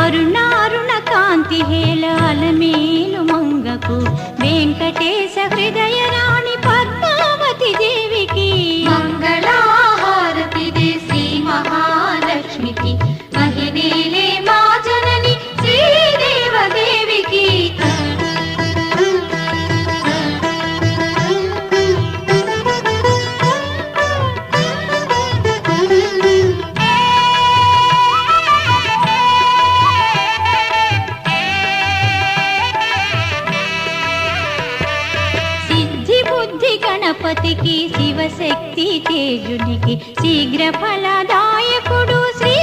అరుణారుణ కాంతి హేళాలమేలు మంగకు వెంకటేశ హృదయ రాణి పద్మావతి దేవికి మంగళహారతి దే శ్రీ మహాలక్ష్మికి మహిళలే మా జనని శ్రీదేవదేవికి గణపతికి శివశక్తి తేజునికి శీఘ్ర ఫలదాయకుడు శ్రీ